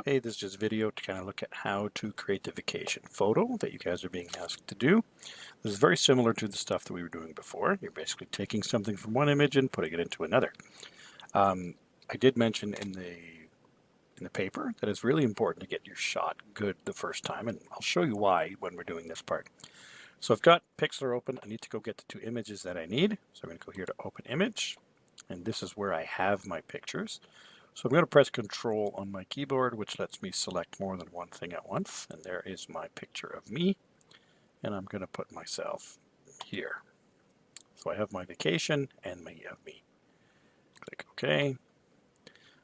Hey, this is just a video to kind of look at how to create the vacation photo that you guys are being asked to do. This is very similar to the stuff that we were doing before. You're basically taking something from one image and putting it into another. I did mention in the paper that it's really important to get your shot good the first time, and I'll show you why when we're doing this part. So I've got Pixlr open. I need to go get the two images that I need. So I'm going to go here to Open Image, and this is where I have my pictures. So I'm going to press Control on my keyboard, which lets me select more than one thing at once. And there is my picture of me. And I'm going to put myself here. So I have my vacation and my of me. Click OK.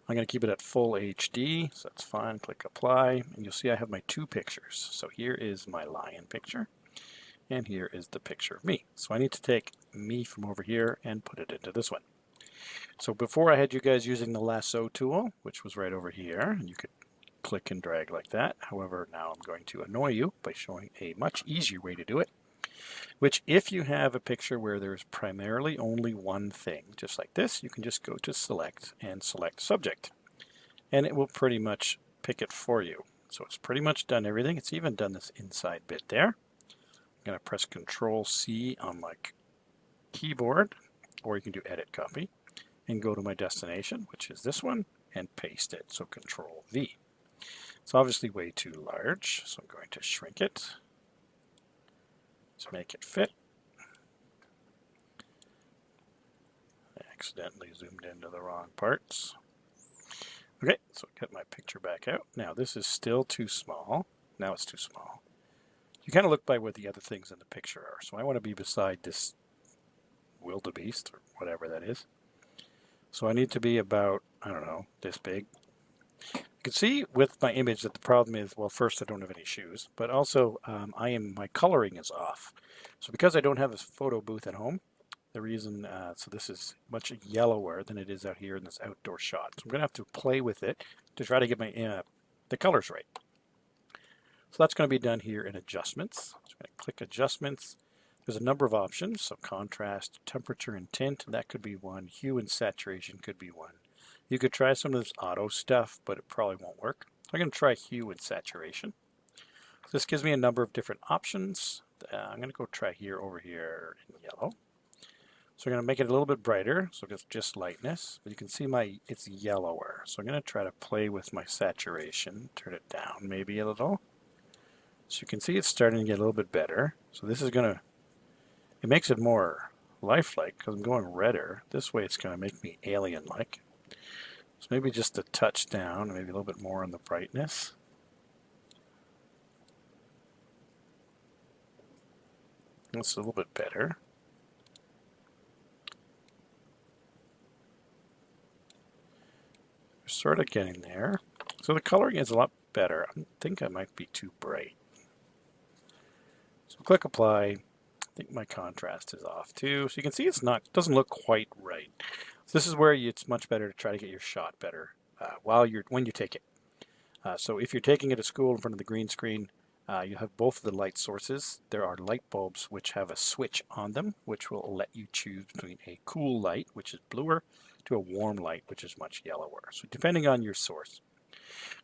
I'm going to keep it at full HD, so that's fine. Click Apply, and you'll see I have my two pictures. So here is my lion picture, and here is the picture of me. So I need to take me from over here and put it into this one. So before I had you guys using the lasso tool, which was right over here, and you could click and drag like that. However, now I'm going to annoy you by showing a much easier way to do it, which if you have a picture where there's primarily only one thing, just like this, you can just go to Select and select Subject, and it will pretty much pick it for you. So it's pretty much done everything. It's even done this inside bit there. I'm going to press Control-C on my keyboard, or you can do Edit Copy, and go to my destination, which is this one, and paste it. So Control V. It's obviously way too large, so I'm going to shrink it to make it fit. I accidentally zoomed into the wrong parts. Okay, so get my picture back out. Now this is still too small. Now it's too small. You kind of look by where the other things in the picture are. So I want to be beside this wildebeest or whatever that is. So I need to be about, I don't know, this big. You can see with my image that the problem is, well, first I don't have any shoes, but also my coloring is off. So because I don't have a photo booth at home, the reason, so this is much yellower than it is out here in this outdoor shot. So I'm going to have to play with it to try to get my the colors right. So that's going to be done here in Adjustments. So I'm going to click Adjustments. There's a number of options, so contrast, temperature and tint, that could be one. Hue and saturation could be one. You could try some of this auto stuff, but it probably won't work. I'm going to try hue and saturation. So this gives me a number of different options. I'm going to go try here over here in yellow. So I'm going to make it a little bit brighter, so it's just lightness. But you can see it's yellower. So I'm going to try to play with my saturation, turn it down maybe a little. So you can see it's starting to get a little bit better. So this is going to, it makes it more lifelike because I'm going redder. This way it's going to make me alien-like. So maybe just a touch down, maybe a little bit more on the brightness. That's a little bit better. We're sort of getting there. So the coloring is a lot better. I think I might be too bright. So click Apply. I think my contrast is off too. So you can see it doesn't look quite right. So this is where it's much better to try to get your shot better when you take it. So if you're taking it to school in front of the green screen, you have both of the light sources. There are light bulbs which have a switch on them, which will let you choose between a cool light, which is bluer, to a warm light, which is much yellower. So depending on your source.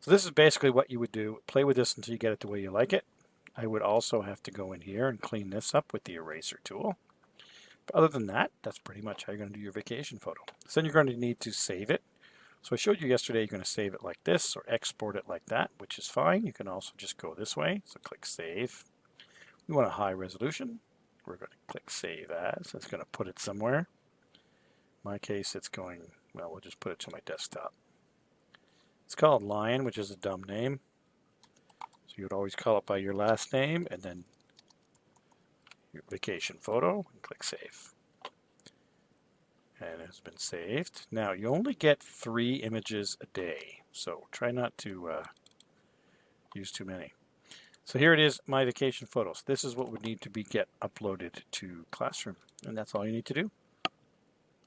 So this is basically what you would do. Play with this until you get it the way you like it. I would also have to go in here and clean this up with the eraser tool. But other than that, that's pretty much how you're going to do your vacation photo. So then you're going to need to save it. So I showed you yesterday you're going to save it like this or export it like that, which is fine. You can also just go this way. So click Save. We want a high resolution. We're going to click Save As. It's going to put it somewhere. In my case, it's going, well, we'll just put it to my desktop. It's called Lion, which is a dumb name. So you would always call it by your last name and then your vacation photo and click Save. And it has been saved. Now you only get 3 images a day, so try not to use too many. So here it is, my vacation photos. This is what would need to get uploaded to Classroom, and that's all you need to do.